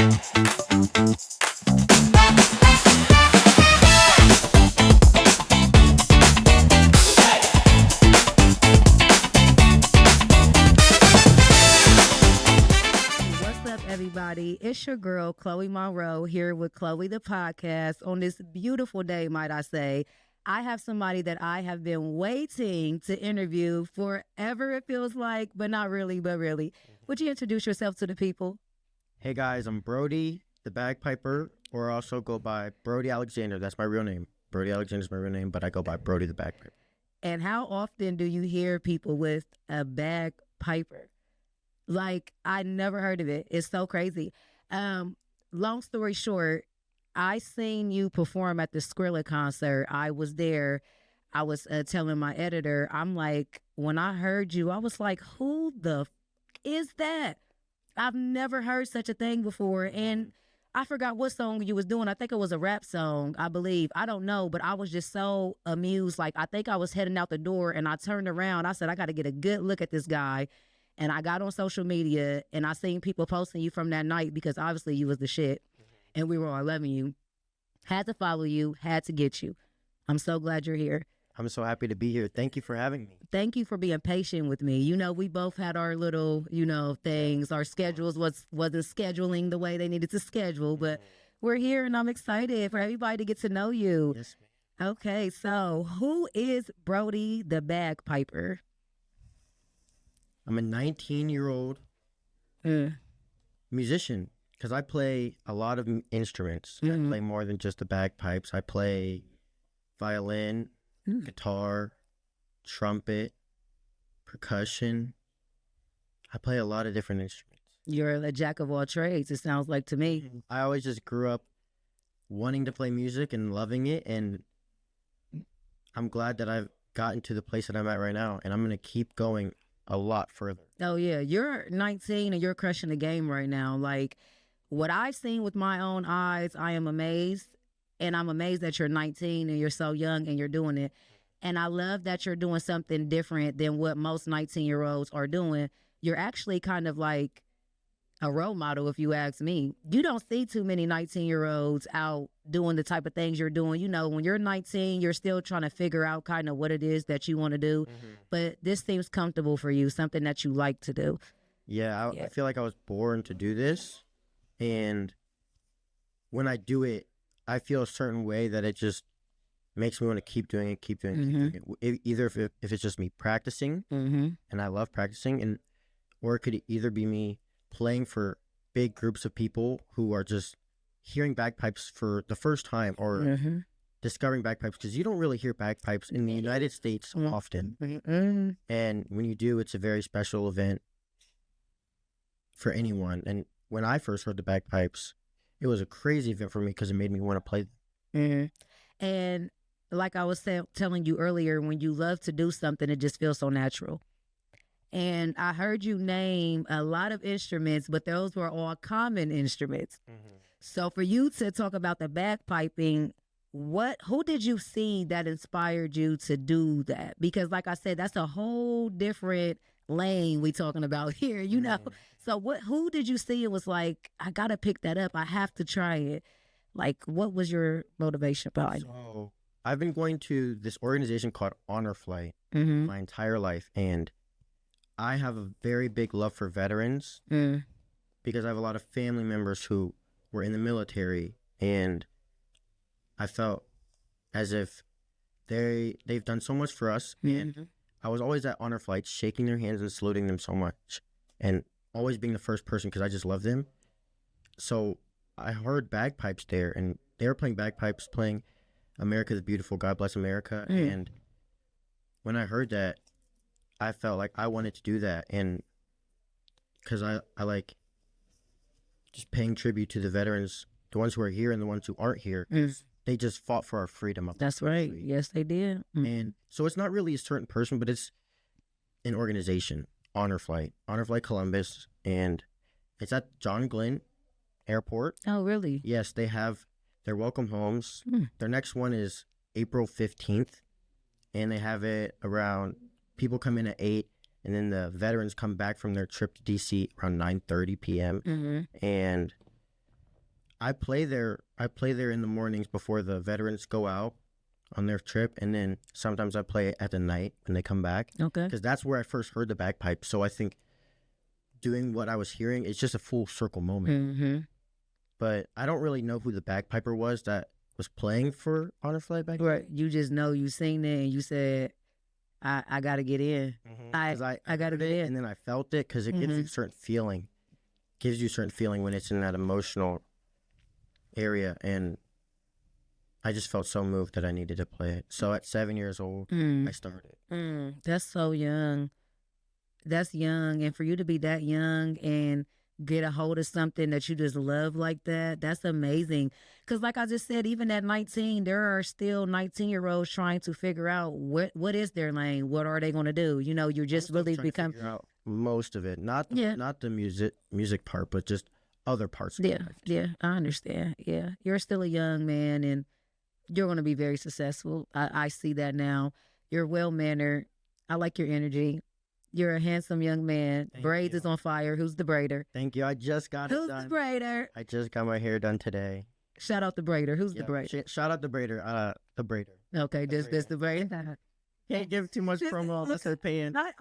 Everybody, it's your girl Chloe Monroe here with Chloe the podcast on this beautiful day, might I say. I have somebody that I have been waiting to interview forever, it feels like, but not really, but really. Would you introduce yourself to the people? Hey guys, I'm Brody the Bagpiper, or I also go by Brody Alexander. That's my real name. Brody Alexander is my real name, but I go by Brody the Bagpiper. And how often do you hear people with a bagpiper? Like, I never heard of it. It's so crazy. Long story short, I seen you perform at the Skrilla concert. I was there. I was telling my editor, I'm like, when I heard you, I was like, who the is that? I've never heard such a thing before. And I forgot what song you was doing. I think it was a rap song, I believe. I don't know, but I was just so amused. Like, I think I was heading out the door and I turned around. I said, I got to get a good look at this guy. And I got on social media and I seen people posting you from that night because obviously you was the shit and we were all loving you. Had to follow you, had to get you. I'm so glad you're here. I'm so happy to be here. Thank you for having me. Thank you for being patient with me. You know, we both had our little, things. Our schedules wasn't scheduling the way they needed to schedule, but we're here and I'm excited for everybody to get to know you. Yes, ma'am. Okay, so who is Brody the Bagpiper? I'm a 19-year-old musician because I play a lot of instruments. I play more than just the bagpipes. I play violin, guitar, trumpet, percussion. I play a lot of different instruments. You're a jack of all trades, it sounds like to me. I always just grew up wanting to play music and loving it, and I'm glad that I've gotten to the place that I'm at right now, and I'm going to keep going a lot further. Oh yeah, you're 19 and you're crushing the game right now. Like, what I've seen with my own eyes, I am amazed. And I'm amazed that you're 19 and you're so young and you're doing it. And I love that you're doing something different than what most 19-year-olds are doing. You're actually kind of like a role model, if you ask me. You don't see too many 19-year-olds out doing the type of things you're doing. You know, when you're 19, you're still trying to figure out kind of what it is that you want to do. But this seems comfortable for you, something that you like to do. Yeah, I feel like I was born to do this. And when I do it, I feel a certain way that it just makes me want to keep doing it, keep doing it. Either if it's just me practicing, and I love practicing, or it could either be me playing for big groups of people who are just hearing bagpipes for the first time or discovering bagpipes, because you don't really hear bagpipes in the United States often. And when you do, it's a very special event for anyone. And when I first heard the bagpipes, it was a crazy event for me because it made me want to play them. And like I was telling you earlier, when you love to do something, it just feels so natural. And I heard you name a lot of instruments, but those were all common instruments. So for you to talk about the bagpiping, who did you see that inspired you to do that? Because like I said, that's a whole different lane we talking about here, you know? So who did you see and was like, I got to pick that up. I have to try it. Like, what was your motivation behind it? So I've been going to this organization called Honor Flight my entire life. And I have a very big love for veterans because I have a lot of family members who were in the military, and I felt as if they've done so much for us. And I was always at Honor Flights shaking their hands and saluting them so much, and always being the first person because I just love them. So I heard bagpipes there, and they were playing bagpipes, playing America the Beautiful, God Bless America. And when I heard that, I felt like I wanted to do that. And because I like just paying tribute to the veterans, the ones who are here and the ones who aren't here. They just fought for our freedom. That's right. Yes, they did. And so it's not really a certain person, but it's an organization, Honor Flight Columbus, and it's at John Glenn Airport. Oh, really? Yes, they have their welcome homes. Their next one is April 15th, and they have it around, people come in at 8, and then the veterans come back from their trip to D.C. around 9:30 p.m. And I play there in the mornings before the veterans go out on their trip, and then sometimes I play at the night when they come back. Okay. Because that's where I first heard the bagpipe. So I think doing what I was hearing, it's just a full circle moment. Mm-hmm. But I don't really know who the bagpiper was that was playing for Honor Flight back then. Right. You just know you seen it and you said, I got to get in. I got to heard get it, in. and then I felt it because it gives you a certain feeling. Gives you a certain feeling when it's in that emotional area, and I just felt so moved that I needed to play it. So at 7 years old, I started. That's so young. That's young. And for you to be that young and get a hold of something that you just love like that, that's amazing. Because like I just said, even at 19, there are still 19-year-olds trying to figure out what is their lane, what are they going to do. You know, you're just really become figure out most of it, not the music part, but just other parts of life. Yeah, I understand. Yeah, you're still a young man, and you're going to be very successful. I see that now. You're well-mannered. I like your energy. You're a handsome young man. Braids is on fire. Who's the braider? Thank you. I just got it done. Who's the braider? I just got my hair done today. Shout out the braider. Who's the braider? Shout out the braider. The braider. Okay, just the braider. Can't give too much promo unless they're paying. I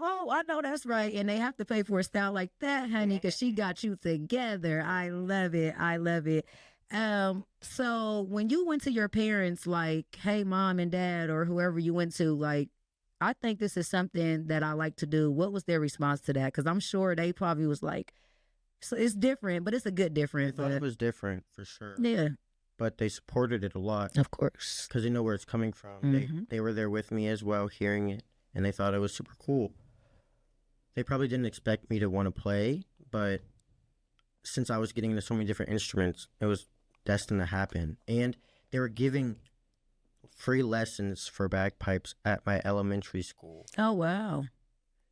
know that's right. And they have to pay for a style like that, honey, because she got you together. I love it. I love it. So when you went to your parents, like, hey, mom and dad, or whoever you went to, like, I think this is something that I like to do. What was their response to that? Because I'm sure they probably was like, so it's different, but it's a good difference. I thought it was different for sure. Yeah. But they supported it a lot. Of course. Because they know where it's coming from. They were there with me as well, hearing it, and they thought it was super cool. They probably didn't expect me to want to play, but since I was getting into so many different instruments, it was destined to happen. And they were giving free lessons for bagpipes at my elementary school. Oh, wow.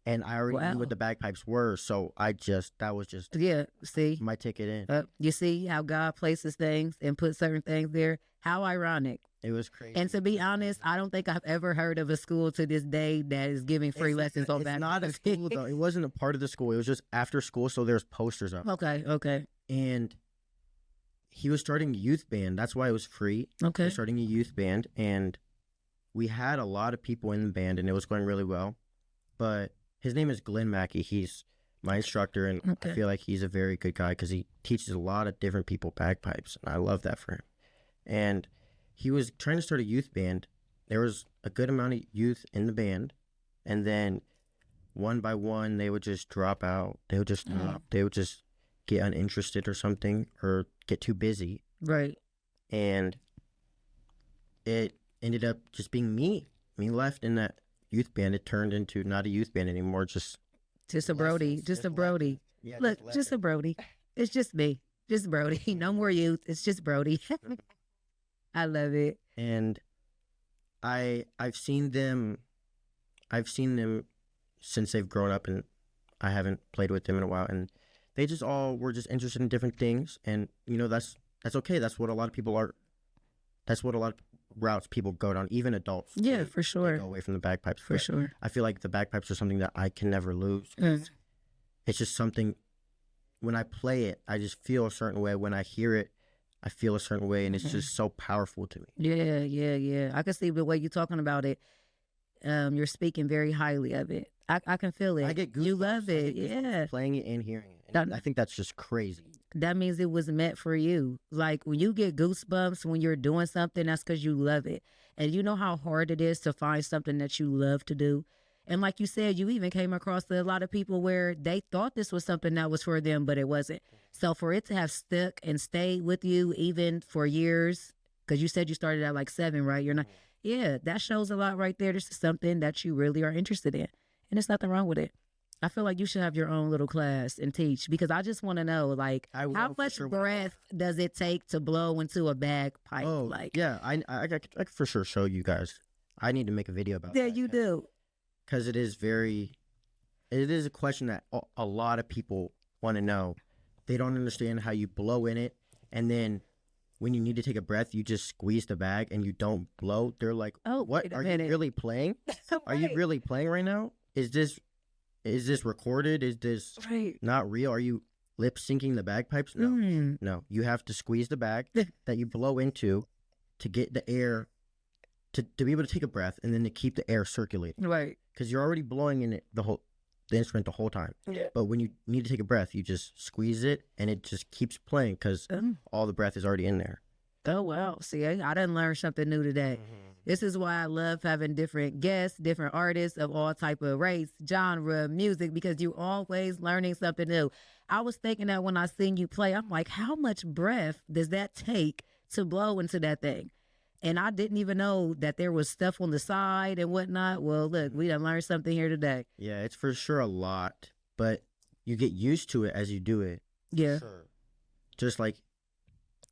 And I already knew what the bagpipes were, so that was just see my ticket in. You see how God places things and puts certain things there? How ironic. It was crazy. And to be honest, I don't think I've ever heard of a school to this day that is giving free lessons on bagpipes. It's not a school, though. It wasn't a part of the school. It was just after school, so there's posters up. Okay. And he was starting a youth band. That's why it was free. Okay. He was starting a youth band, and we had a lot of people in the band, and it was going really well. But his name is Glenn Mackey. He's my instructor, and I feel like he's a very good guy because he teaches a lot of different people bagpipes, and I love that for him. And he was trying to start a youth band. There was a good amount of youth in the band, and then one by one, they would just drop out. They would just stop. They would just get uninterested or something, or get too busy. Right. And it ended up just being me left in that youth band. It turned into not a youth band anymore, just a Brody. Just a Brody. Yeah, look, just a Brody. It's just me. Just Brody. No more youth. It's just Brody. I love it. And I've seen them since they've grown up, and I haven't played with them in a while, and they just all were just interested in different things. And that's okay. That's what a lot of people are. That's what a lot of routes people go down, even adults. Yeah, for sure. They go away from the bagpipes. For sure. I feel like the bagpipes are something that I can never lose. It's just something, when I play it, I just feel a certain way. When I hear it, I feel a certain way, and it's just so powerful to me. Yeah. I can see the way you're talking about it. You're speaking very highly of it. I can feel it. I get goosebumps. You love it, yeah. Playing it and hearing it. And I think that's just crazy. That means it was meant for you. Like, when you get goosebumps when you're doing something, that's because you love it. And you know how hard it is to find something that you love to do. And like you said, you even came across a lot of people where they thought this was something that was for them, but it wasn't. So for it to have stuck and stayed with you even for years, because you said you started at like 7, right? You're not. Yeah, that shows a lot right there. This is something that you really are interested in. And there's nothing wrong with it. I feel like you should have your own little class and teach, because I just want to know, like, how much breath does it take to blow into a bagpipe? Oh, like, yeah, I could for sure show you guys. I need to make a video about that. Yeah, you do. Because it is a question that a lot of people want to know. They don't understand how you blow in it, and then when you need to take a breath, you just squeeze the bag and you don't blow. They're like, "Oh, what? Are you really playing? Are you really playing right now? Is this recorded? Is this not real? Are you lip syncing the bagpipes. No, you have to squeeze the bag that you blow into to get the air to be able to take a breath, and then to keep the air circulating. Right. Because you're already blowing in it the instrument the whole time. Yeah. But when you need to take a breath, you just squeeze it, and it just keeps playing because all the breath is already in there. Oh, wow. See, I done learned something new today. This is why I love having different guests, different artists of all type of race, genre, music, because you're always learning something new. I was thinking that when I seen you play, I'm like, how much breath does that take to blow into that thing? And I didn't even know that there was stuff on the side and whatnot. Well, look, we done learned something here today. Yeah, it's for sure a lot, but you get used to it as you do it. Yeah. Sure. Just like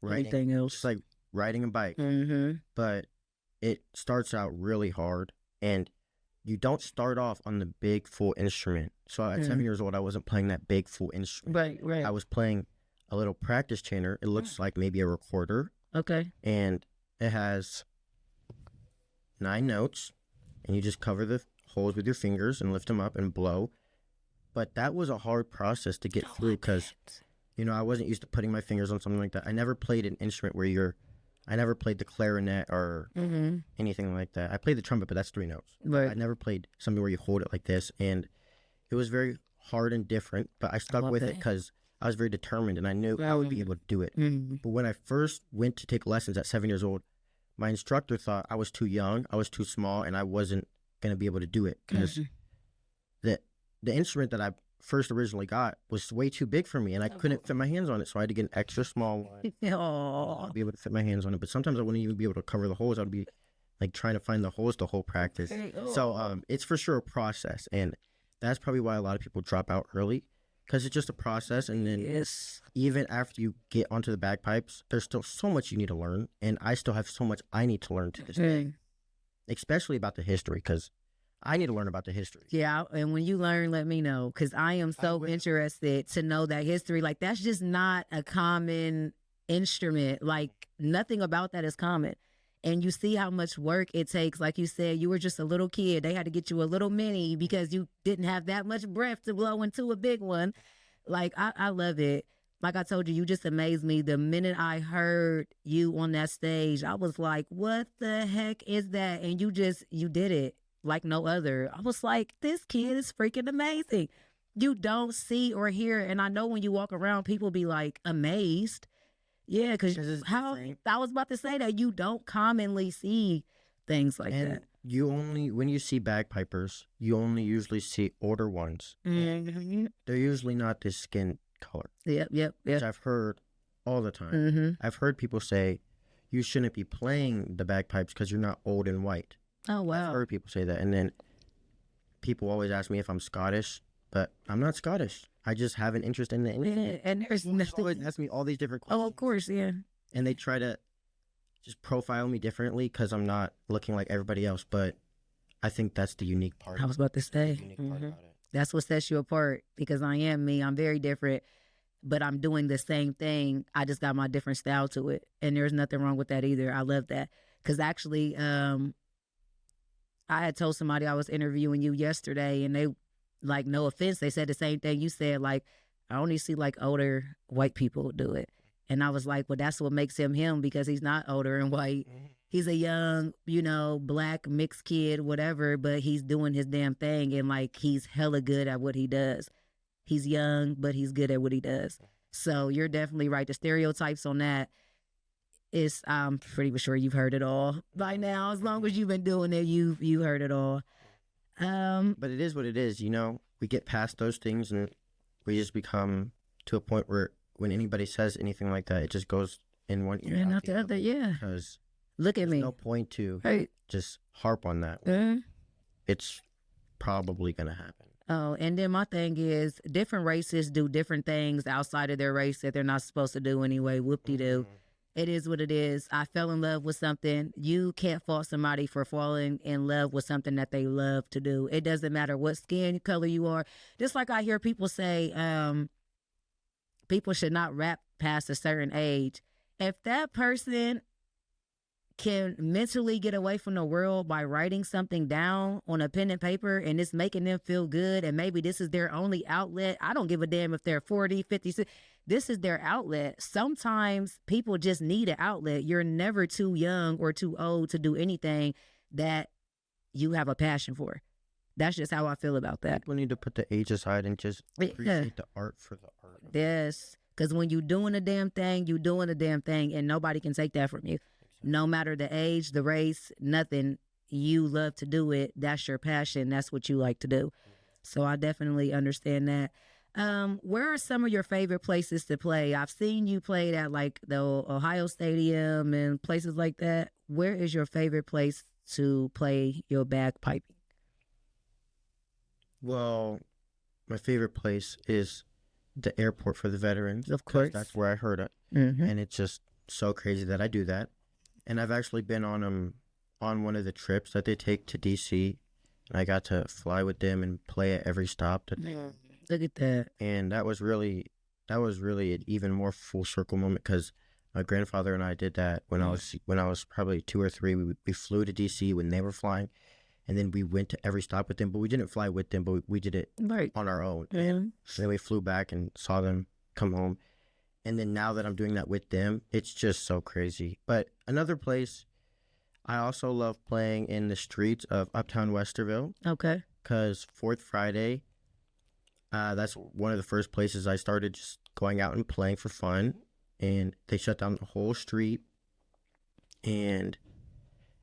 anything else. Just like riding a bike. Mm-hmm. But it starts out really hard, and you don't start off on the big full instrument. So at 7 years old, I wasn't playing that big full instrument. Right. I was playing a little practice chainer. It looks like maybe a recorder. Okay. And it has 9 notes, and you just cover the holes with your fingers and lift them up and blow. But that was a hard process to get through because, I wasn't used to putting my fingers on something like that. I never played an instrument where I never played the clarinet or anything like that. I played the trumpet, but that's 3 notes. Right. I never played something where you hold it like this, and it was very hard and different, but I stuck with it because I was very determined, and I knew I would be able to do it. But when I first went to take lessons at 7 years old, my instructor thought I was too young, I was too small, and I wasn't going to be able to do it because the instrument that I first originally got was way too big for me, and I couldn't fit my hands on it, so I had to get an extra small one to be able to fit my hands on it. But sometimes I wouldn't even be able to cover the holes. I would be like trying to find the holes the whole practice. So it's for sure a process, and that's probably why a lot of people drop out early, because it's just a process. And then even after you get onto the bagpipes, there's still so much you need to learn, and I still have so much I need to learn to this day, especially about the history, because I need to learn about the history. Yeah, and when you learn, let me know, because I am so interested to know that history. Like, that's just not a common instrument. Like, nothing about that is common. And you see how much work it takes. Like you said, you were just a little kid. They had to get you a little mini because you didn't have that much breath to blow into a big one. Like, I love it. Like I told you, you just amazed me. The minute I heard you on that stage, I was like, what the heck is that? And you did it like no other. I was like, this kid is freaking amazing. You don't see or hear. And I know when you walk around, people be like amazed. Yeah, because I was about to say that you don't commonly see things like that. When you see bagpipers, you only usually see older ones. They're usually not this skin color. Yep. Which I've heard all the time. I've heard people say, you shouldn't be playing the bagpipes because you're not old and white. Oh, wow. I've heard people say that. And then people always ask me if I'm Scottish, but I'm not Scottish. I just have an interest in the English. And there's nothing. Always ask me all these different questions. Oh, of course, yeah. And they try to just profile me differently because I'm not looking like everybody else. But I think that's the unique part. I was about to say. The unique part about it. That's what sets you apart, because I am me. I'm very different, but I'm doing the same thing. I just got my different style to it. And there's nothing wrong with that either. I love that. Because actually, I had told somebody I was interviewing you yesterday, and they, like, no offense, they said the same thing you said. Like, I only see like older white people do it. And I was like, well, that's what makes him him, because he's not older and white. He's a young, black mixed kid, whatever, but he's doing his damn thing, and like, he's hella good at what he does. He's young, but he's good at what he does. So you're definitely right. The stereotypes on that is, I'm pretty sure you've heard it all by now. As long as you've been doing it, you heard it all. But it is what it is, we get past those things, and we just become to a point where when anybody says anything like that, it just goes in one ear and out the other. Yeah. Because look at me. No point to just harp on that. It's probably going to happen. Oh, and then my thing is, different races do different things outside of their race that they're not supposed to do anyway. Whoop-de-doo. It is what it is. I fell in love with something. You can't fault somebody for falling in love with something that they love to do. It doesn't matter what skin color you are. Just like I hear people say, people should not rap past a certain age. If that person can mentally get away from the world by writing something down on a pen and paper, and it's making them feel good, and maybe this is their only outlet. I don't give a damn if they're 40, 50, 60. This is their outlet. Sometimes people just need an outlet. You're never too young or too old to do anything that you have a passion for. That's just how I feel about that. People need to put the age aside and just appreciate the art for the art. Yes, because when you're doing a damn thing, you're doing a damn thing, and nobody can take that from you. No matter the age, the race, nothing. You love to do it. That's your passion. That's what you like to do. So I definitely understand that. Where are some of your favorite places to play? I've seen you play at like the Ohio Stadium and places like that. Where is your favorite place to play your bagpiping? Well, my favorite place is the airport for the veterans. Of course. That's where I heard it. And it's just so crazy that I do that. And I've actually been on one of the trips that they take to DC. And I got to fly with them and play at every stop. Look at that. And that was really an even more full circle moment, because my grandfather and I did that when I was probably 2 or 3. We flew to DC when they were flying. And then we went to every stop with them, but we didn't fly with them, but we did it on our own. So then we flew back and saw them come home. And then now that I'm doing that with them, it's just so crazy. But another place, I also love playing in the streets of Uptown Westerville. Okay. Because 4th Friday, that's one of the first places I started just going out and playing for fun. And they shut down the whole street. And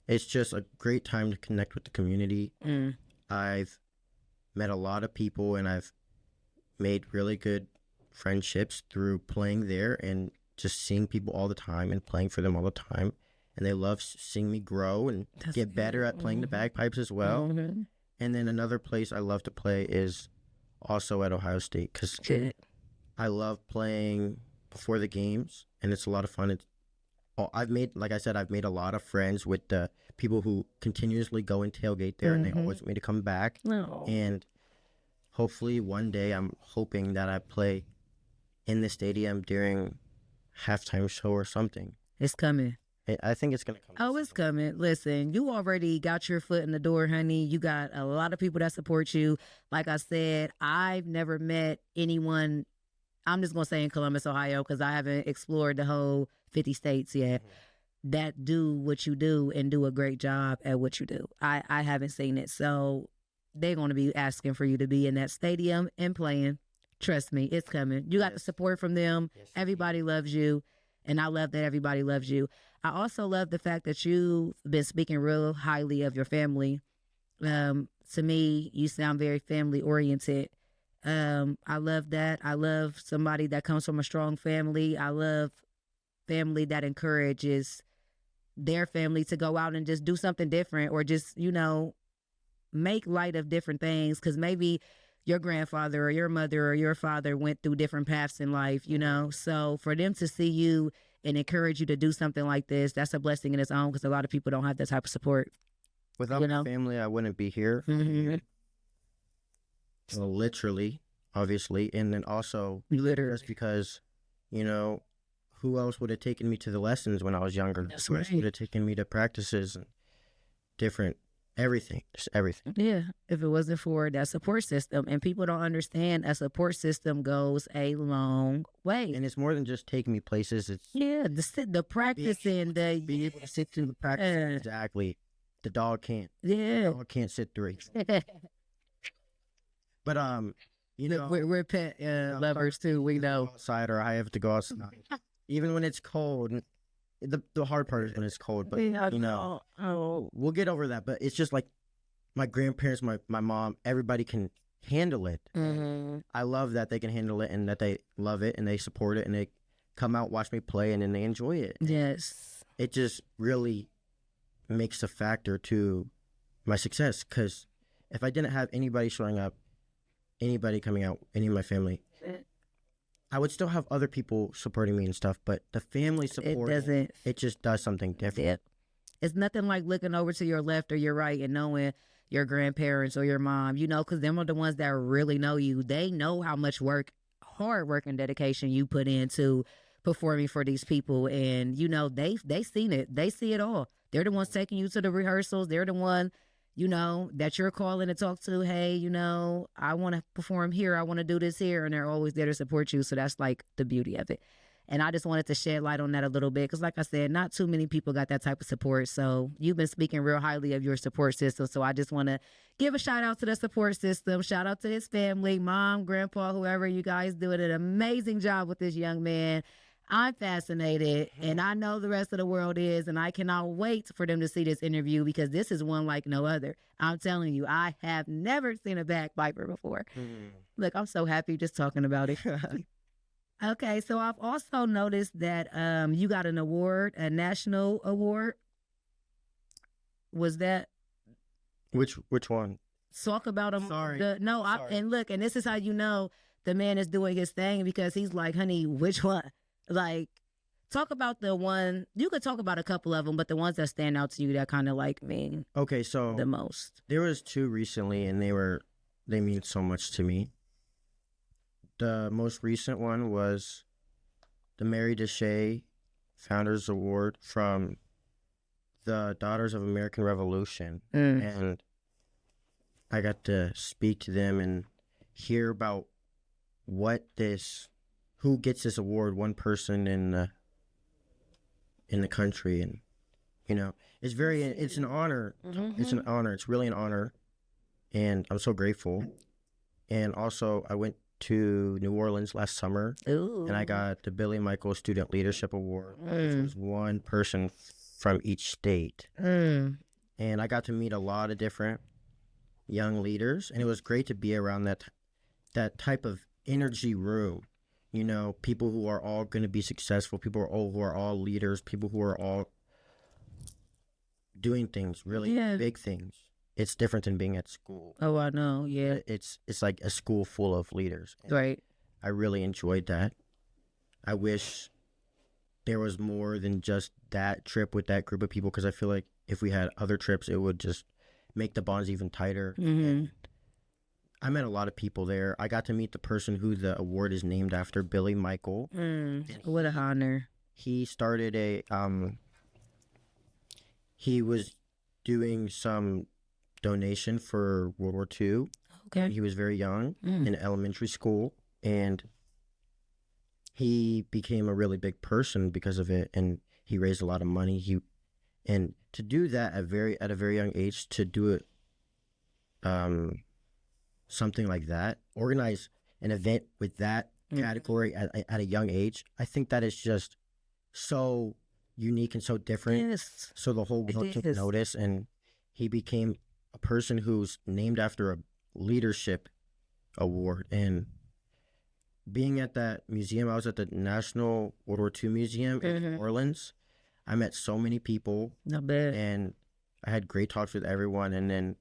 it's just a great time to connect with the community. I've met a lot of people, and I've made really good friendships through playing there and just seeing people all the time and playing for them all the time. And they love seeing me grow and get better at playing the bagpipes as well. And then another place I love to play is also at Ohio State, because I love playing before the games, and it's a lot of fun. I've made a lot of friends with the people who continuously go and tailgate there, and they always want me to come back. And hopefully one day, I'm hoping that I play in the stadium during halftime show or something. It's coming. I think it's going to come. Oh, it's coming. Listen, you already got your foot in the door, honey. You got a lot of people that support you. Like I said, I've never met anyone, I'm just going to say in Columbus, Ohio, because I haven't explored the whole 50 states yet, that do what you do and do a great job at what you do. I haven't seen it. So they're going to be asking for you to be in that stadium and playing. Trust me, it's coming. You got the support from them. Everybody loves you. And I love that everybody loves you. I also love the fact that you've been speaking real highly of your family. To me, you sound very family oriented. I love that. I love somebody that comes from a strong family. I love family that encourages their family to go out and just do something different, or just, make light of different things. Because maybe your grandfather or your mother or your father went through different paths in life, So for them to see you and encourage you to do something like this, that's a blessing in its own, because a lot of people don't have that type of support. Without my family, I wouldn't be here. So literally, obviously. And then also, just because, who else would have taken me to the lessons when I was younger? That's Who else would have taken me to practices and different everything, just everything. Yeah, if it wasn't for that support system. And people don't understand, a support system goes a long way. And it's more than just taking me places. It's the practicing, being able to sit through the practice. Exactly. The dog can't. The dog can't sit through it. But we're pet lovers too. We know. Outside, or I have to go outside, even when it's cold. The hard part is when it's cold, but we'll get over that. But it's just like my grandparents, my mom, everybody can handle it. I love that they can handle it, and that they love it, and they support it, and they come out, watch me play, and then they enjoy it. Yes. It just really makes a factor to my success, because if I didn't have anybody showing up, anybody coming out, any of my family, I would still have other people supporting me and stuff, but the family support, it just does something different. Yeah. It's nothing like looking over to your left or your right and knowing your grandparents or your mom, because them are the ones that really know you. They know how much hard work and dedication you put into performing for these people, and you know they seen it, they see it all. They're the ones taking you to the rehearsals. They're the one, you know, that you're calling to talk to. Hey, you know, I want to perform here. I want to do this here, and they're always there to support you. So that's like the beauty of it. And I just wanted to shed light on that a little bit because, like I said, not too many people got that type of support. So you've been speaking real highly of your support system. So I just want to give a shout out to the support system. Shout out to his family, mom, grandpa, whoever. You guys doing an amazing job with this young man. I'm fascinated, and I know the rest of the world is, and I cannot wait for them to see this interview because this is one like no other. I'm telling you, I have never seen a bagpiper before. Look, I'm so happy just talking about it. Okay, so I've also noticed that you got an award, a national award. Was that? Which one? Talk about him. Sorry. And look, and this is how you know the man is doing his thing because he's like, honey, which one? Like, talk about the one. You could talk about a couple of them, but the ones that stand out to you that kind of like mean okay, so the most. There was two recently, and they mean so much to me. The most recent one was the Mary Deshay Founders Award from the Daughters of American Revolution. And I got to speak to them and hear about who gets this award, one person in the country. And, you know, it's an honor. It's an honor. It's really an honor. And I'm so grateful. And also I went to New Orleans last summer. Ooh. And I got the Billy Michael Student Leadership Award, which was one person from each state. And I got to meet a lot of different young leaders, and it was great to be around that type of energy room. You know, people who are all going to be successful, people who are all leaders, people who are all doing things, really big things. It's different than being at school. Oh, I know. Yeah. It's like a school full of leaders. And right. I really enjoyed that. I wish there was more than just that trip with that group of people, because I feel like if we had other trips, it would just make the bonds even tighter. And I met a lot of people there. I got to meet the person who the award is named after, Billy Michael. What an honor. He started he was doing some donation for World War II. Okay. He was very young in elementary school, and he became a really big person because of it, and he raised a lot of money. And to do that at a very young age, to do it something like that, organize an event with that category at a young age, I think that is just so unique and so different. Yes. So the whole world took notice, and he became a person who's named after a leadership award. And being at that museum, I was at the National World War II Museum in New Orleans. I met so many people. Not bad. And I had great talks with everyone. And then,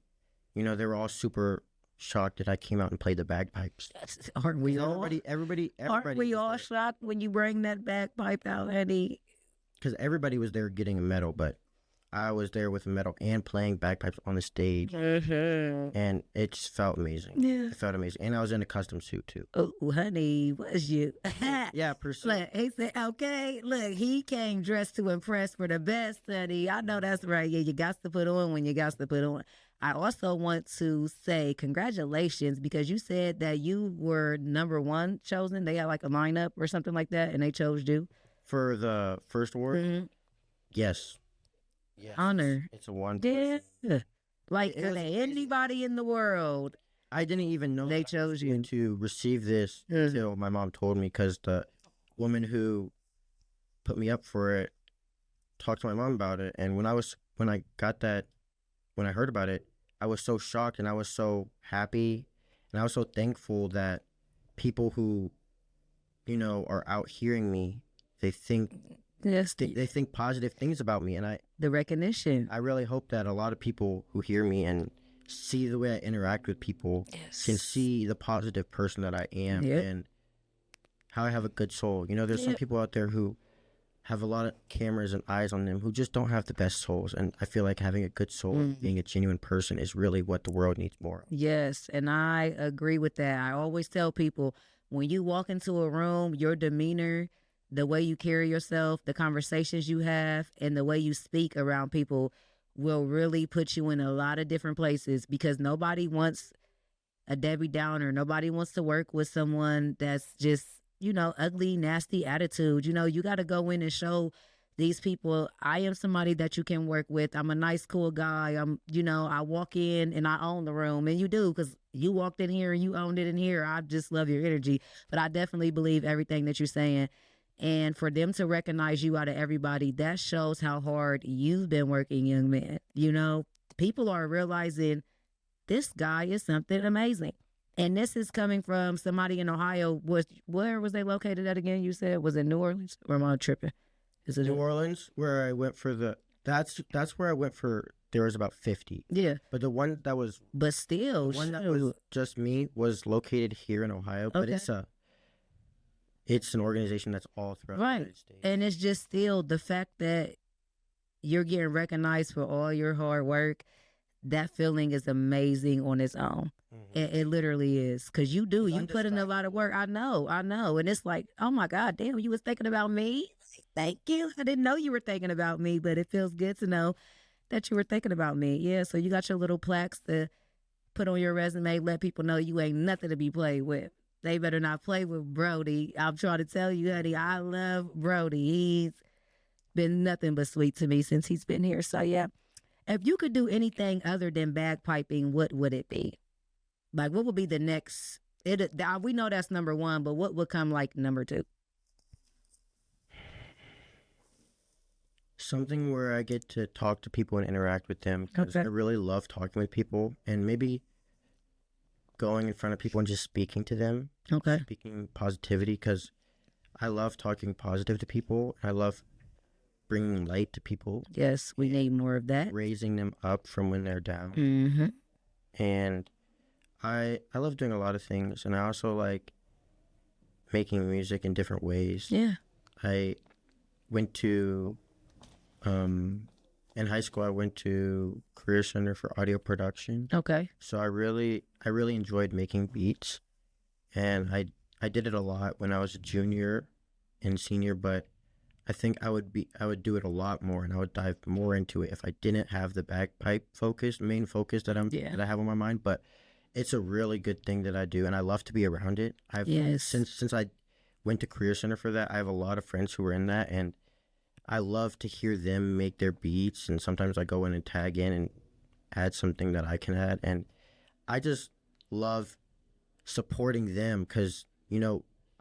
you know, they were all super shocked that I came out and played the bagpipes. Aren't we all? Everybody Aren't we all shocked when you bring that bagpipe out, Eddie? Because everybody was there getting a medal, but I was there with a medal and playing bagpipes on the stage. And it just felt amazing. Yeah. It felt amazing. And I was in a custom suit, too. Oh, honey, was you? Yeah, per se. Look, he said, okay, look, he came dressed to impress for the best, honey. I know that's right. Yeah, you got to put on when you got to put on. I also want to say congratulations, because you said that you were number one chosen. They had like a lineup or something like that, and they chose you. For the first award? Yes. Yes. Honor. It's a one. Yeah. Like, anybody in the world. I didn't even know they chose you to receive this until my mom told me, because the woman who put me up for it talked to my mom about it. And when I heard about it, I was so shocked, and I was so happy, and I was so thankful that people who, you know, are out hearing me, they think they think positive things about me, and the recognition. I really hope that a lot of people who hear me and see the way I interact with people can see the positive person that I am and how I have a good soul. You know, there's some people out there who have a lot of cameras and eyes on them who just don't have the best souls, and I feel like having a good soul and being a genuine person is really what the world needs more of. Yes, and I agree with that. I always tell people, when you walk into a room, your demeanor the way you carry yourself, the conversations you have, and the way you speak around people will really put you in a lot of different places, because nobody wants a Debbie Downer. Nobody wants to work with someone that's just, ugly, nasty attitude. You got to go in and show these people, I am somebody that you can work with. I'm a nice, cool guy. I walk in and I own the room, and you do, because you walked in here and you owned it in here. I just love your energy. But I definitely believe everything that you're saying. And for them to recognize you out of everybody, that shows how hard you've been working, young man. People are realizing this guy is something amazing. And this is coming from somebody in Ohio. Where was they located at again? You said, was it New Orleans, or am I tripping? Is it New Orleans, where I went for that's where I went for. There was about 50. Yeah. But the one that was, but still, the one that was just me was located here in Ohio. But it's an organization that's all throughout the United States. And it's just still the fact that you're getting recognized for all your hard work. That feeling is amazing on its own. It literally is, because you put in a lot of work. I know. And it's like, oh my God, damn, you was thinking about me? Thank you. I didn't know you were thinking about me, but it feels good to know that you were thinking about me. Yeah, so you got your little plaques to put on your resume, let people know you ain't nothing to be played with. They better not play with Brody. I'm trying to tell you, honey, I love Brody. He's been nothing but sweet to me since he's been here. So yeah, if you could do anything other than bagpiping, what would it be? Like, what would be the next? We know that's number one, but what would come like number two? Something where I get to talk to people and interact with them, because I really love talking with people, and maybe going in front of people and just speaking to them. Speaking positivity, because I love talking positive to people. I love bringing light to people. Yes, we need more of that. Raising them up from when they're down. Mm-hmm. And I love doing a lot of things, and I also like making music in different ways. Yeah. I went to, in high school, I went to Career Center for Audio Production. Okay. So I really enjoyed making beats, and I did it a lot when I was a junior and senior, but I think I would do it a lot more, and I would dive more into it if I didn't have the bagpipe main focus that I have on my mind. But it's a really good thing that I do, and I love to be around it. Since I went to Career Center for that, I have a lot of friends who are in that, and I love to hear them make their beats, and sometimes I go in and tag in and add something that I can add, and I just love supporting them, because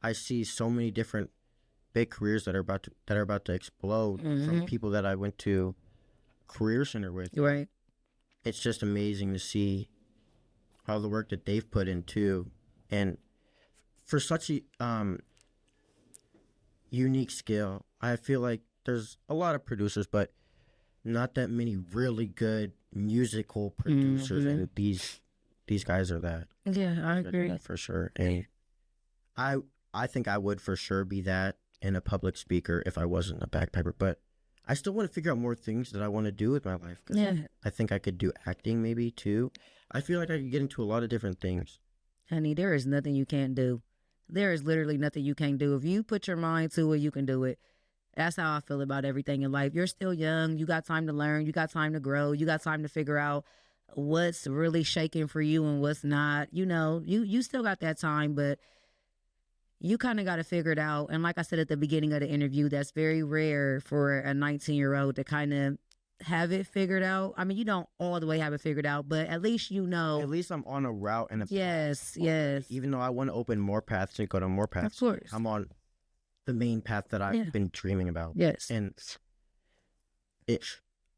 I see so many different big careers that are about to explode from people that I went to Career Center with. Right. It's just amazing to see all the work that they've put into, and for such a unique skill. I feel like there's a lot of producers, but not that many really good musical producers, and these guys are that. Yeah, I agree. For sure. And I think I would for sure be that and a public speaker if I wasn't a bagpiper, but I still want to figure out more things that I want to do with my life. Yeah. I think I could do acting maybe too. I feel like I could get into a lot of different things. Honey, there is nothing you can't do. There is literally nothing you can't do. If you put your mind to it, you can do it. That's how I feel about everything in life. You're still young. You got time to learn. You got time to grow. You got time to figure out what's really shaking for you and what's not. You still got that time, but you kind of got to figure it out. And like I said at the beginning of the interview, that's very rare for a 19-year-old to kind of have it figured out. I mean, you don't all the way have it figured out, but at least At least I'm on a route and a path. Yes. Even though I want to open more paths and go to more paths. Of course. I'm on the main path that I've been dreaming about. Yes. And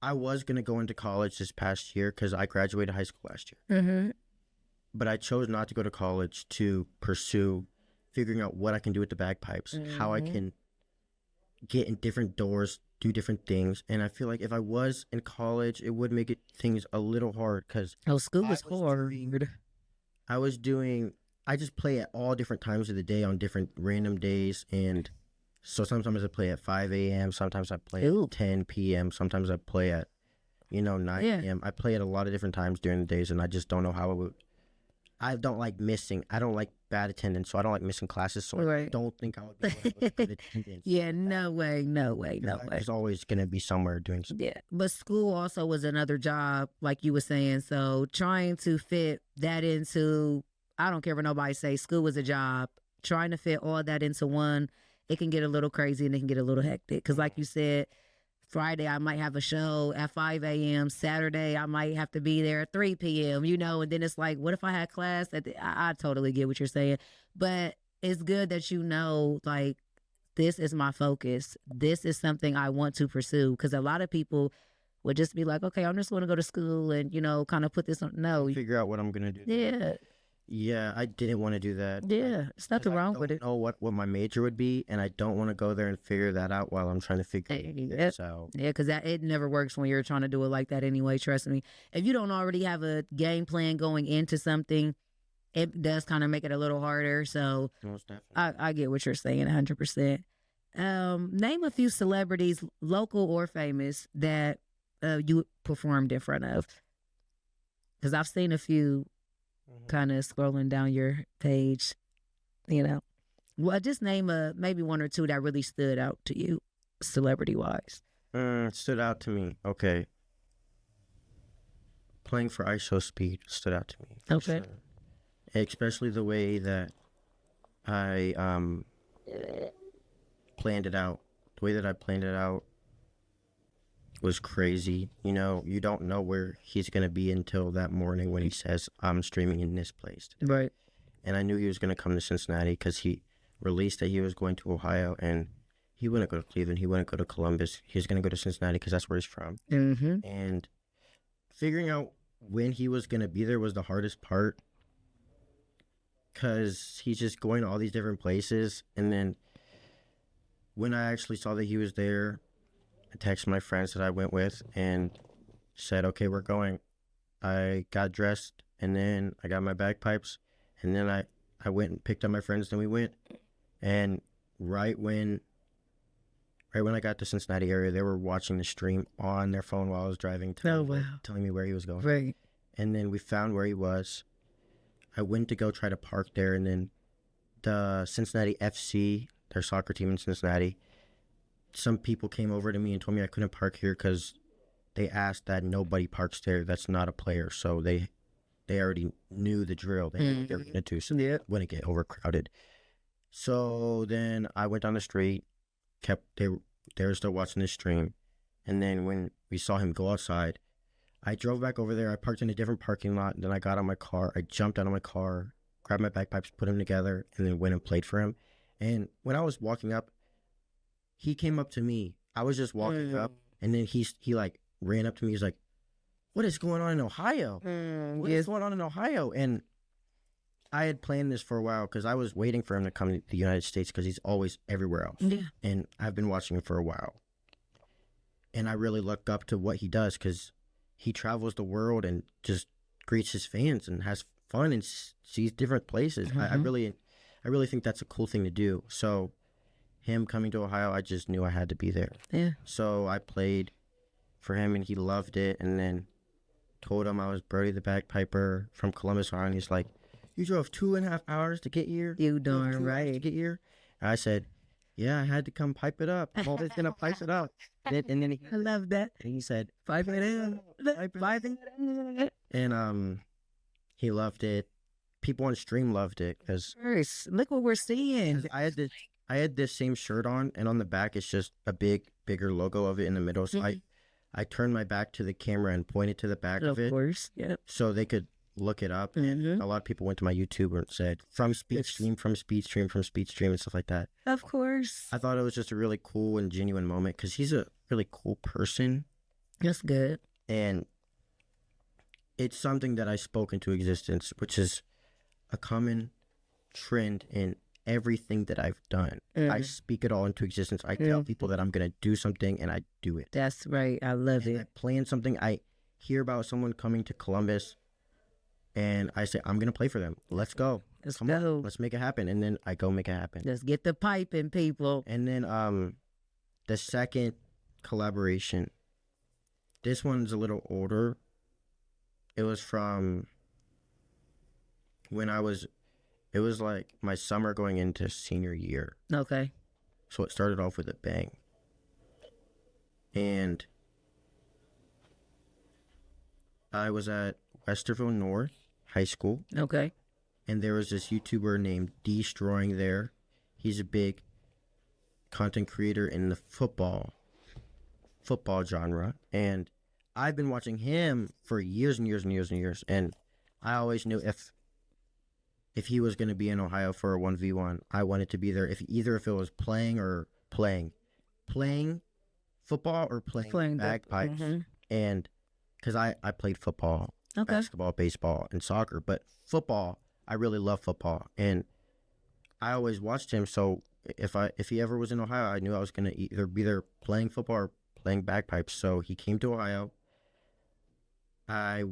I was going to go into college this past year because I graduated high school last year. Mm-hmm. But I chose not to go to college to pursue figuring out what I can do with the bagpipes, how I can get in different doors, do different things. And I feel like if I was in college, it would make things a little hard because school was hard. I just play at all different times of the day on different random days. And so sometimes I play at 5 a.m., sometimes I play at 10 p.m., sometimes I play at, 9 p.m. I play at a lot of different times during the days, and I just don't know how I don't like missing. I don't like bad attendance, so I don't like missing classes. So I don't think I would be able to have good attendance. Yeah, no way. I was always gonna be somewhere doing something. Yeah, but school also was another job, like you were saying. So trying to fit that into, I don't care what nobody say, school was a job. Trying to fit all that into one, it can get a little crazy and it can get a little hectic. Because like you said, Friday I might have a show at 5 a.m. Saturday I might have to be there at 3 p.m. And then it's like, what if I had class? I totally get what you're saying, but it's good that like, this is my focus. This is something I want to pursue. Because a lot of people would just be like, okay, I'm just going to go to school and kind of put this on. No, figure out what I'm gonna do. Yeah, I didn't want to do that. Yeah, there's nothing wrong with it. I don't know what my major would be, and I don't want to go there and figure that out while I'm trying to figure it out. Yeah, because it never works when you're trying to do it like that anyway, trust me. If you don't already have a game plan going into something, it does kind of make it a little harder. So I get what you're saying 100%. Name a few celebrities, local or famous, that you performed in front of. Because I've seen a few kind of scrolling down your page, Well, just name maybe one or two that really stood out to you, celebrity-wise. Stood out to me. Okay. Playing for ISO Speed stood out to me. Okay. Sure. Especially the way that I planned it out. The way that I planned it out was crazy. You don't know where he's going to be until that morning when he says, I'm streaming in this place today. Right. And I knew he was going to come to Cincinnati because he released that he was going to Ohio, and he wouldn't go to Cleveland. He wouldn't go to Columbus. He was going to go to Cincinnati because that's where he's from. Mm-hmm. And figuring out when he was going to be there was the hardest part, because he's just going to all these different places. And then when I actually saw that he was there, I texted my friends that I went with and said, okay, we're going. I got dressed, and then I got my bagpipes, and then I went and picked up my friends, then we went. And right when I got to Cincinnati area, they were watching the stream on their phone while I was driving, telling me where he was going. Right. And then we found where he was. I went to go try to park there, and then the Cincinnati FC, their soccer team in Cincinnati, some people came over to me and told me I couldn't park here because they asked that nobody parks there that's not a player. So they already knew the drill. They knew what they were going to do, so they wouldn't get overcrowded. So then I went down the street, they were still watching the stream. And then when we saw him go outside, I drove back over there. I parked in a different parking lot. And then I got on my car. I jumped out of my car, grabbed my bagpipes, put them together, and then went and played for him. And when I was walking up, he came up to me. I was just walking up, and then he like ran up to me. He's like, what is going on in Ohio? What is going on in Ohio? And I had planned this for a while because I was waiting for him to come to the United States because he's always everywhere else. Yeah. And I've been watching him for a while. And I really look up to what he does because he travels the world and just greets his fans and has fun and sees different places. I really think that's a cool thing to do. So him coming to Ohio, I just knew I had to be there. Yeah. So I played for him, and he loved it. And then told him I was Brody the Bagpiper from Columbus, Ohio. And he's like, you drove 2.5 hours to get here? You darn right. To get here? And I said, yeah, I had to come pipe it up. I'm always going to pipe it up. And then I love that. And he said, pipe it in. And he loved it. People on stream loved it because look what we're seeing. I had this same shirt on, and on the back it's just a bigger logo of it in the middle. So I turned my back to the camera and pointed to the back of it. Of course, yeah. So they could look it up. A lot of people went to my YouTube and said, from speed stream, and stuff like that. Of course. I thought it was just a really cool and genuine moment because he's a really cool person. That's good. And it's something that I spoke into existence, which is a common trend in everything that I've done. I speak it all into existence. I tell people that I'm going to do something, and I do it. That's right. I love it. I plan something. I hear about someone coming to Columbus, and I say, I'm going to play for them. Let's go. Come on. Let's make it happen. And then I go make it happen. Let's get the piping, people. And then the second collaboration, this one's a little older. It was from when it was like my summer going into senior year. Okay. So it started off with a bang. And I was at Westerville North High School. Okay. And there was this YouTuber named Destroying there. He's a big content creator in the football genre. And I've been watching him for years and years and years and years. And I always knew if he was going to be in Ohio for a 1v1, I wanted to be there. If it was playing football or playing bagpipes. Mm-hmm. And because I played football, basketball, baseball, and soccer, but football, I really love football, and I always watched him. So if he ever was in Ohio, I knew I was going to either be there playing football or playing bagpipes. So he came to Ohio. I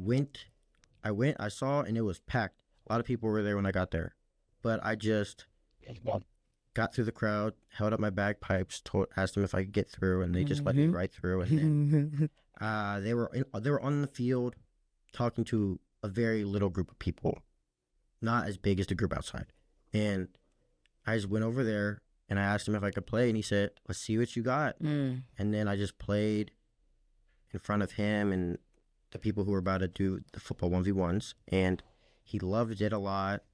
saw, and it was packed. A lot of people were there when I got there, but I just got through the crowd, held up my bagpipes, asked them if I could get through, and they just let me right through. And then they were on the field talking to a very little group of people, not as big as the group outside. And I just went over there and I asked him if I could play, and he said, "Let's see what you got." And then I just played in front of him and the people who were about to do the football 1v1s, and he loved it a lot.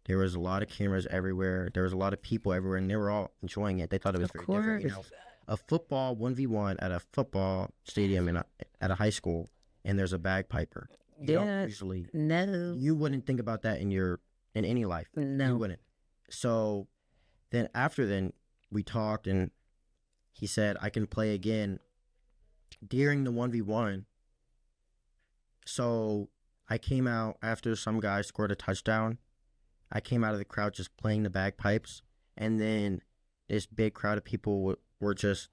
There was a lot of cameras everywhere. There was a lot of people everywhere, and they were all enjoying it. They thought it was very different. You know, a football 1v1 at a football stadium at a high school, and there's a bagpiper. Usually, no, you wouldn't think about that in any life. No, you wouldn't. So then we talked, and he said I can play again during the 1v1. So I came out after some guy scored a touchdown. I came out of the crowd just playing the bagpipes, and then this big crowd of people were just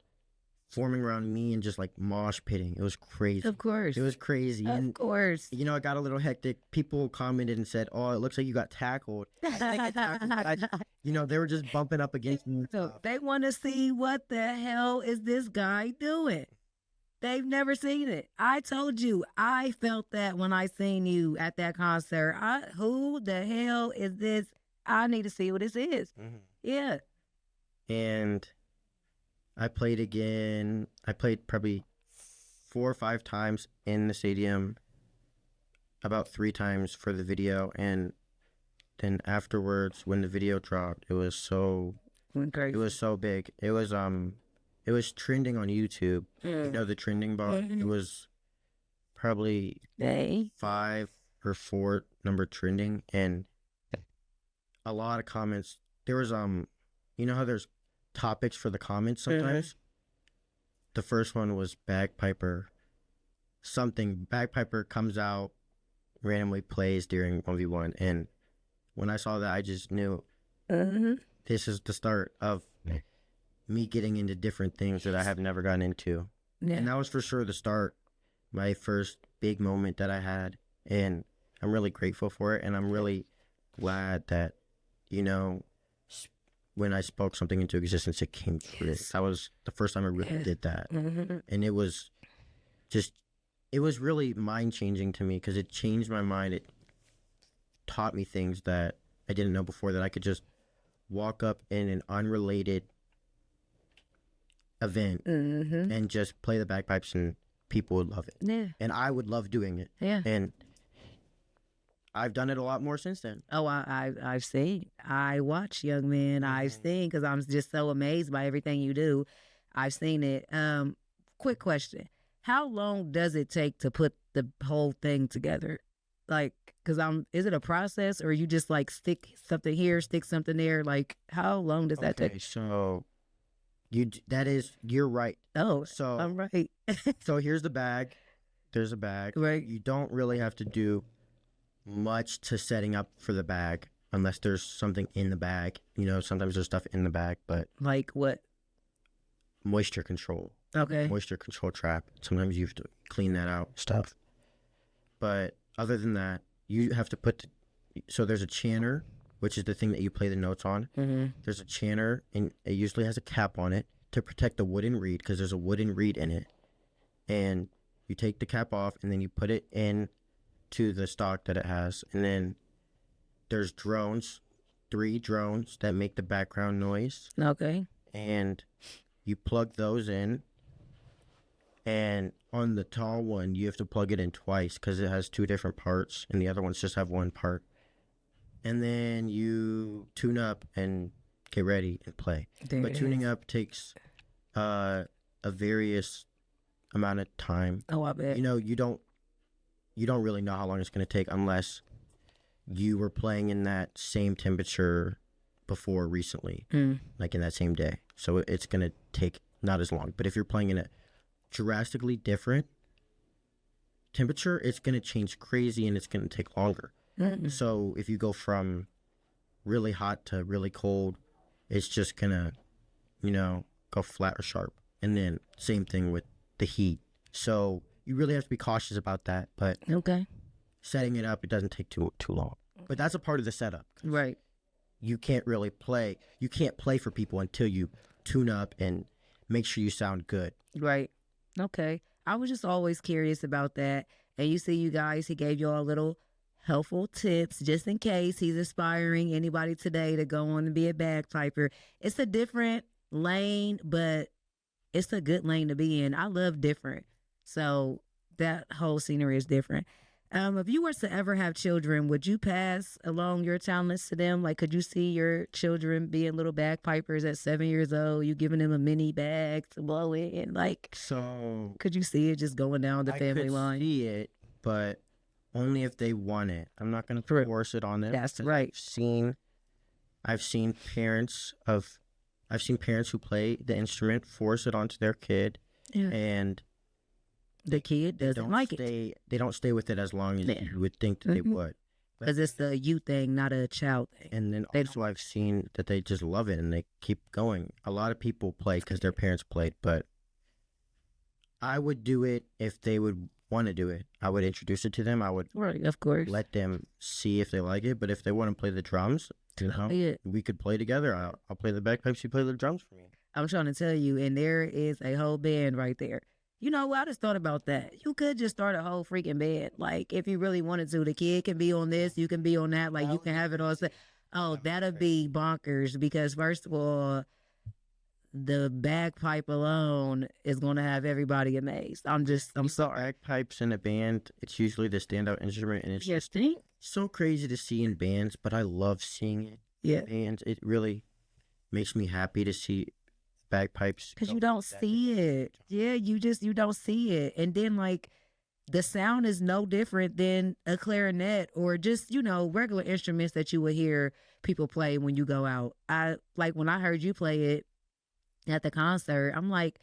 forming around me and just like mosh pitting. It was crazy. Of course. It was crazy. Of course. You know, it got a little hectic. People commented and said, "Oh, it looks like you got tackled." You know, they were just bumping up against me. So they want to see what the hell is this guy doing. They've never seen it. I told you, I felt that when I seen you at that concert. Who the hell is this? I need to see what this is. Mm-hmm. Yeah. And I played again. I played probably 4 or 5 times in the stadium, about 3 times for the video. And then afterwards, when the video dropped, it was so big. It was trending on YouTube. You know the trending bar? It was probably 5 or 4 number trending, and a lot of comments. There was you know how there's topics for the comments sometimes? The first one was Bagpiper. Bagpiper comes out, randomly plays during 1v1, and when I saw that, I just knew this is the start of me getting into different things that I have never gotten into. Yeah. And that was for sure the start, my first big moment that I had. And I'm really grateful for it. And I'm really glad that, you know, when I spoke something into existence, it came true. That was the first time I really did that. And it was really mind-changing to me because it changed my mind. It taught me things that I didn't know before, that I could just walk up in an unrelated event and just play the bagpipes and people would love it. Yeah. And I would love doing it. Yeah. And I've done it a lot more since then. Oh, I've seen. I watch, young man. I've seen, because I'm just so amazed by everything you do. I've seen it. Quick question. How long does it take to put the whole thing together? Like, because is it a process, or you just like stick something here, stick something there? Like, how long does that take? So you're right. Oh, so I'm right. So here's the bag. There's a bag. Right. You don't really have to do much to setting up for the bag unless there's something in the bag. You know, sometimes there's stuff in the bag, but like what? Moisture control. Okay. Moisture control trap. Sometimes you have to clean that out, stuff. But other than that, you have to so there's a chanter, which is the thing that you play the notes on. There's a chanter, and it usually has a cap on it to protect the wooden reed, because there's a wooden reed in it. And you take the cap off, and then you put it in to the stock that it has, and then there's drones, 3 drones that make the background noise. Okay. And you plug those in. And on the tall one, you have to plug it in twice because it has 2 different parts, and the other ones just have 1 part. And then you tune up and get ready and play. But tuning up takes a various amount of time. Oh, I bet. You don't really know how long it's going to take unless you were playing in that same temperature before recently, like in that same day. So it's going to take not as long. But if you're playing in a drastically different temperature, it's going to change crazy and it's going to take longer. So if you go from really hot to really cold, it's just going to, go flat or sharp. And then same thing with the heat. So you really have to be cautious about that. But setting it up, it doesn't take too long. But that's a part of the setup. Right. You can't really play. You can't play for people until you tune up and make sure you sound good. Right. Okay. I was just always curious about that. And you see, you guys, he gave you all little helpful tips just in case he's aspiring anybody today to go on and be a bagpiper. It's a different lane, but it's a good lane to be in. I love different. So that whole scenery is different. If you were to ever have children, would you pass along your talents to them? Like, could you see your children being little bagpipers at 7 years old? You giving them a mini bag to blow in? Like, so could you see it just going down the family line? I could see it, but only if they want it. I'm not going to force it on them. That's right. I've seen parents who play the instrument force it onto their kid, and the kid doesn't like it. They don't stay with it as long as you would think that they would. Because it's a you thing, not a child thing. And then also I've seen that they just love it and they keep going. A lot of people play because their parents played, but I would do it if they would want to do it. I would introduce it to them. I would of course, let them see if they like it. But if they want to play the drums, we could play together. I'll play the bagpipes. You play the drums for me. I'm trying to tell you, and there is a whole band right there. You know, I just thought about that. You could just start a whole freaking band. Like, if you really wanted to, the kid can be on this, you can be on that. Like, you can have it all. Oh, that'd be bonkers because, first of all, the bagpipe alone is going to have everybody amazed. I'm sorry. Bagpipes in a band, it's usually the standout instrument, and it's just so crazy to see in bands, but I love seeing it in bands. It really makes me happy to see bagpipes because you don't see it. You don't see it. And then, like, the sound is no different than a clarinet or just, regular instruments that you would hear people play when you go out. When I heard you play it at the concert, I'm like,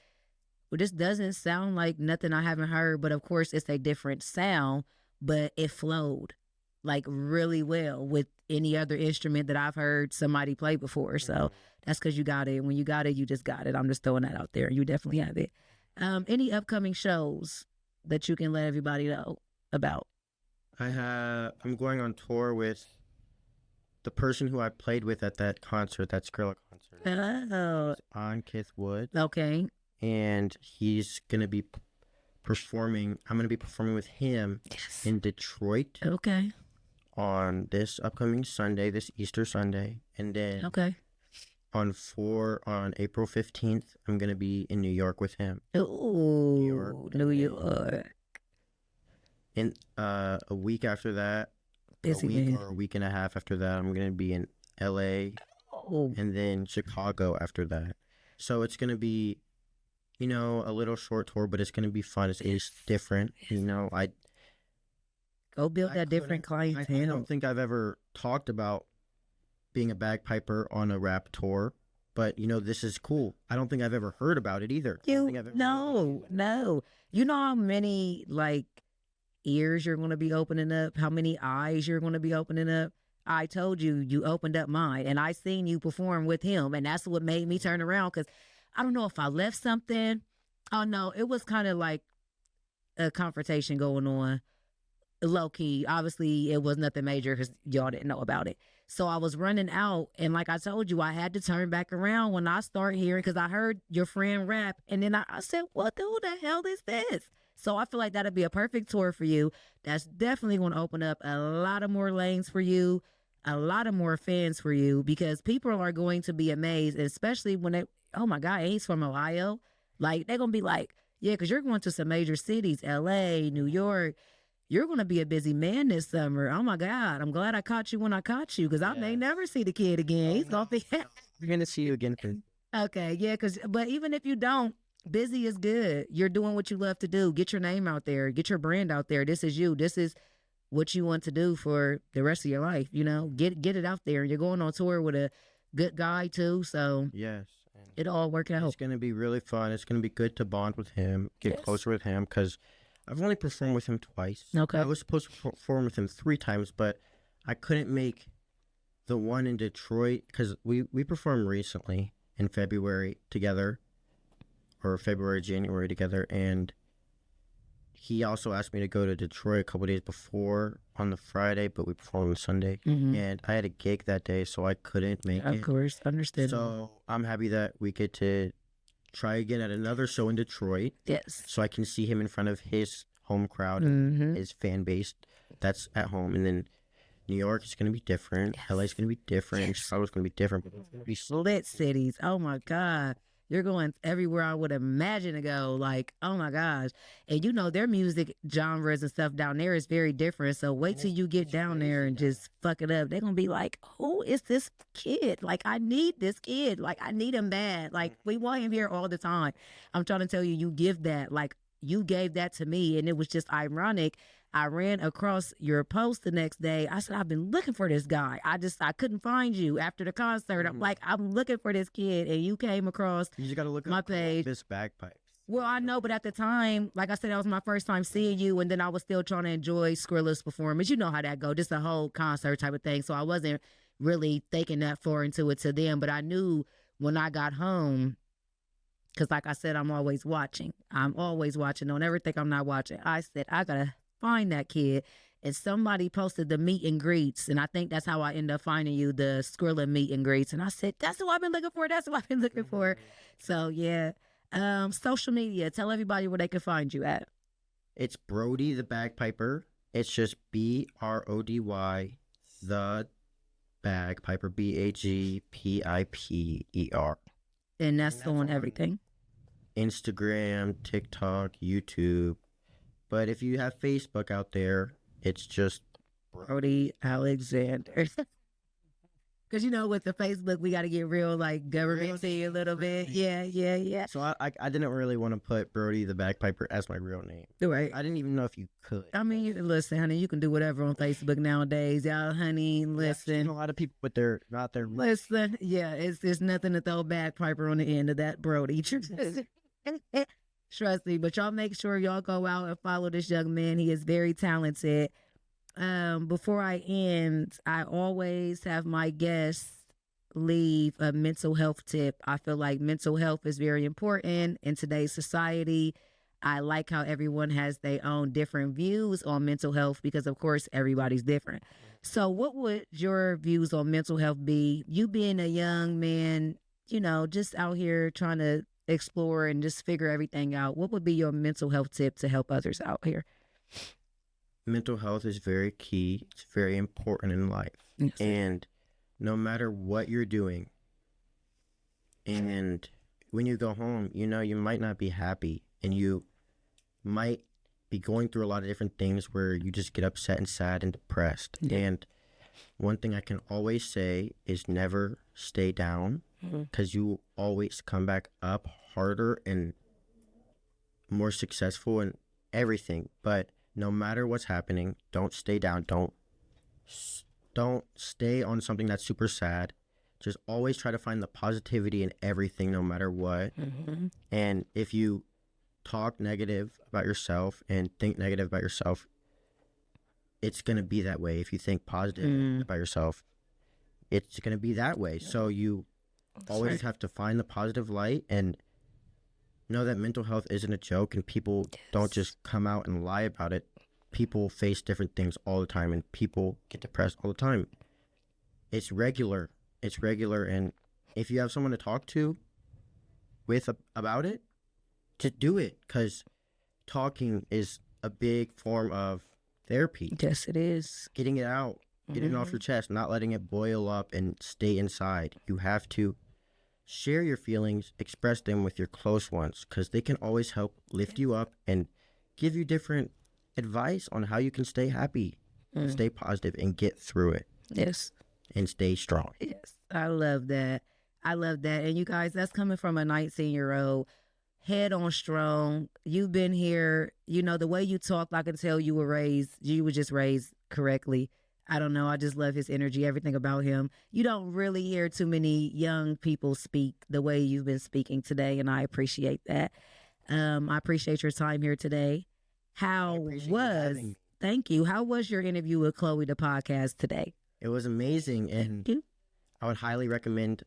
well, this doesn't sound like nothing I haven't heard, but of course it's a different sound, but it flowed like really well with any other instrument that I've heard somebody play before. So that's because you got it. When you got it, you just got it. I'm just throwing that out there. You definitely have it. Any upcoming shows that you can let everybody know about? I'm going on tour with the person who I played with at that concert, that Skrilla concert. Oh. On Kith Wood. Okay. And he's going to be performing. I'm going to be performing with him in Detroit. Okay. On this upcoming Sunday, this Easter Sunday. And then on April 15th, I'm going to be in New York with him. Ooh, New York. And a week after that, a week and a half after that, I'm going to be in LA and then Chicago after that. So it's going to be, a little short tour, but it's going to be fun. It's different. Go build that different clientele. I don't think I've ever talked about being a bagpiper on a rap tour, but this is cool. I don't think I've ever heard about it either. No. You know how many ears you're going to be opening up, how many eyes you're going to be opening up. I told you opened up mine, and I seen you perform with him, and that's what made me turn around, because I don't know if I left something. Oh no, it was kind of like a confrontation going on. Low key, obviously it was nothing major because y'all didn't know about it. So I was running out, and like I told you, I had to turn back around when I start hearing, because I heard your friend rap, and then I said, who the hell is this? So I feel like that'd be a perfect tour for you. That's definitely going to open up a lot of more lanes for you. a lot of more fans for you because people are going to be amazed, especially when they, oh my God, he's from Ohio. Like, they're going to be like, yeah, because you're going to some major cities, LA, New York. You're going to be a busy man this summer. Oh my God, I'm glad I caught you when I caught you because I may never see the kid again. He's going to be. We're going to see you again. Okay, yeah, but even if you don't, busy is good. You're doing what you love to do. Get your name out there. Get your brand out there. This is you. This is what you want to do for the rest of your life. You know, get it out there. You're going on tour with a good guy too, so yes, it'll all work out. It's going to be really fun. It's going to be good to bond with him, get closer with him, because I've only performed with him twice. Okay. I was supposed to perform with him 3 times, but I couldn't make the one in Detroit because we performed recently in February together, or February, January together, and he also asked me to go to Detroit a couple days before on the Friday, but we performed on Sunday, and I had a gig that day, so I couldn't make it. Of course, understood. So I'm happy that we get to try again at another show in Detroit. Yes. So I can see him in front of his home crowd, his fan base that's at home, and then New York is going to be different. LA is going to be different. Chicago is going to be different. Be lit cities. Oh my God. You're going everywhere I would imagine to go. Like, oh my gosh. And you know, their music genres and stuff down there is very different. So wait till you get down there and just fuck it up. They're going to be like, who is this kid? Like, I need this kid. Like, I need him bad. Like, we want him here all the time. I'm trying to tell you, you give that. Like, you gave that to me. And it was just ironic. I ran across your post the next day. I said, I've been looking for this guy. I couldn't find you after the concert. I'm like, I'm looking for this kid. And you came across You just got to look my up page. This Bagpipes. Well, I know, but at the time, like I said, that was my first time seeing you. And then I was still trying to enjoy Skrilla's performance. You know how that go, just a whole concert type of thing. So I wasn't really thinking that far into it to them. But I knew when I got home, because like I said, I'm always watching. I'm always watching. Don't ever think I'm not watching. I said, I got to find that kid. And somebody posted the meet and greets, and I think that's how I end up finding you, the Skrilla meet and greets. And I said, that's what I've been looking for. That's what I've been looking for. So yeah. Social media, tell everybody where they can find you at. It's Brody the Bagpiper. It's just BRODY the Bagpiper, BAGPIPER. And that's on everything. Instagram, TikTok, YouTube. But if you have Facebook out there, it's just Brody Alexander. Because, you know, with the Facebook, we got to get real, like, government-y a little bit. Yeah. So I didn't really want to put Brody the Bagpiper as my real name. Right. I didn't even know if you could. I mean, listen, honey, you can do whatever on Facebook nowadays. Y'all, honey, listen. A lot of people put their, not their... Listen, yeah, it's nothing to throw Bagpiper on the end of that, Brody. Trust me, but y'all make sure y'all go out and follow this young man. He is very talented. Before I end, I always have my guests leave a mental health tip. I feel like mental health is very important in today's society. I like how everyone has their own different views on mental health because, of course, everybody's different. So what would your views on mental health be? You being a young man, you know, just out here trying to explore and just figure everything out. What would be your mental health tip to help others out here? Mental health is very key. It's very important in life. Yes. And no matter what you're doing, and when you go home, you know, you might not be happy and you might be going through a lot of different things where you just get upset and sad and depressed. Yeah. And one thing I can always say is never stay down, because you always come back up harder and more successful in everything. But no matter what's happening, don't stay down. Don't stay on something that's super sad. Just always try to find the positivity in everything, no matter what. And if you talk negative about yourself and think negative about yourself, it's going to be that way. If you think positive about yourself, it's going to be that way. So you always have to find the positive light and know that mental health isn't a joke, and people don't just come out and lie about it. People face different things all the time, and people get depressed all the time. It's regular. And if you have someone to talk to about it, just do it, because talking is a big form of therapy. Yes, it is. Getting it out getting it off your chest, not letting it boil up and stay inside. You have to share your feelings, express them with your close ones, because they can always help lift you up and give you different advice on how you can stay happy, stay positive, and get through it. Yes. And stay strong. Yes. I love that. I love that. And you guys, that's coming from a 19-year-old. Head on strong. You've been here. You know, the way you talk, I can tell you were just raised correctly. I don't know. I just love his energy, everything about him. You don't really hear too many young people speak the way you've been speaking today, and I appreciate that. I appreciate your time here today. Thank you. How was your interview with Chloe, the podcast today? It was amazing, and I would highly recommend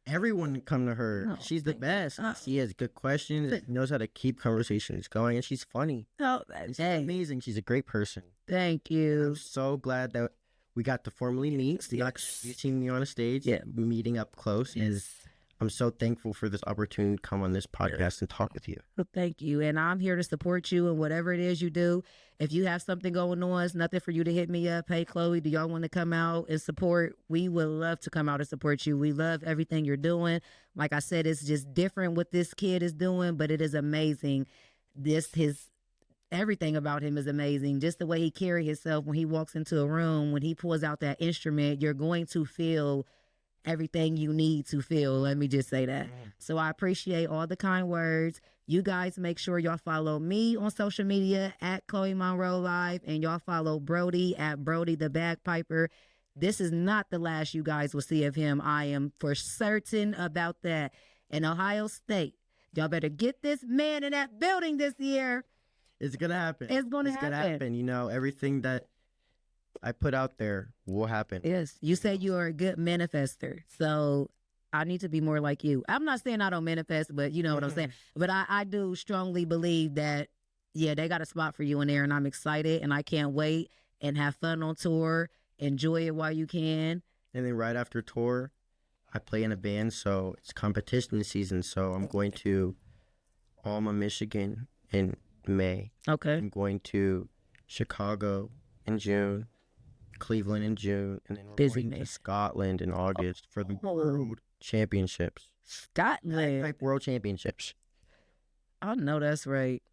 everyone come to her. Oh, she's the best. She has good questions, knows how to keep conversations going, and she's funny. She's amazing. She's a great person. Thank you. I'm so glad that we got to formally meet. You seeing me on a stage, meeting up close. I'm so thankful for this opportunity to come on this podcast and talk with you. Well, thank you. And I'm here to support you in whatever it is you do. If you have something going on, it's nothing for you to hit me up. Hey, Chloe, do y'all want to come out and support? We would love to come out and support you. We love everything you're doing. Like I said, it's just different what this kid is doing, but it is amazing. Everything about him is amazing. Just the way he carries himself when he walks into a room, when he pulls out that instrument, you're going to feel everything you need to feel. Let me just say that. So I appreciate all the kind words. You guys make sure y'all follow me on social media at Chloe Monroe Live, and y'all follow Brody at Brody the Bagpiper. This is not the last you guys will see of him. I am for certain about that. In Ohio State, y'all better get this man in that building this year. It's going to happen. It's going to happen. You know, everything that I put out there will happen. Yes. You said you are a good manifester. So I need to be more like you. I'm not saying I don't manifest, but you know what I'm saying. But I do strongly believe that, they got a spot for you in there, and I'm excited, and I can't wait, and have fun on tour. Enjoy it while you can. And then right after tour, I play in a band, so it's competition season. So I'm going to Alma, Michigan in May. Okay. I'm going to Chicago in June. Cleveland in June, and then we're going to Scotland in August for the World Championships. Scotland. World Championships. I know that's right.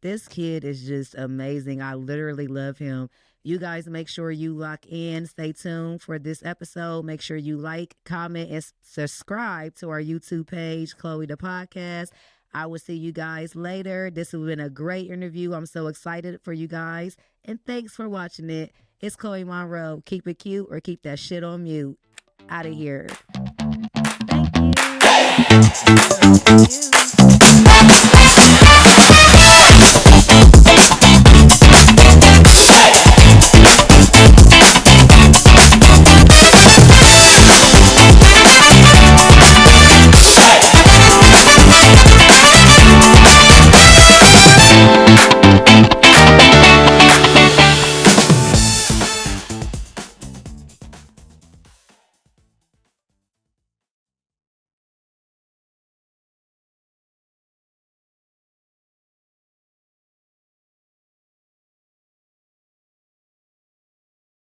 This kid is just amazing. I literally love him. You guys make sure you lock in. Stay tuned for this episode. Make sure you like, comment, and subscribe to our YouTube page, Chloe the Podcast. I will see you guys later. This has been a great interview. I'm so excited for you guys. And thanks for watching it. It's Chloe Monroe. Keep it cute or keep that shit on mute. Out of here. Thank you.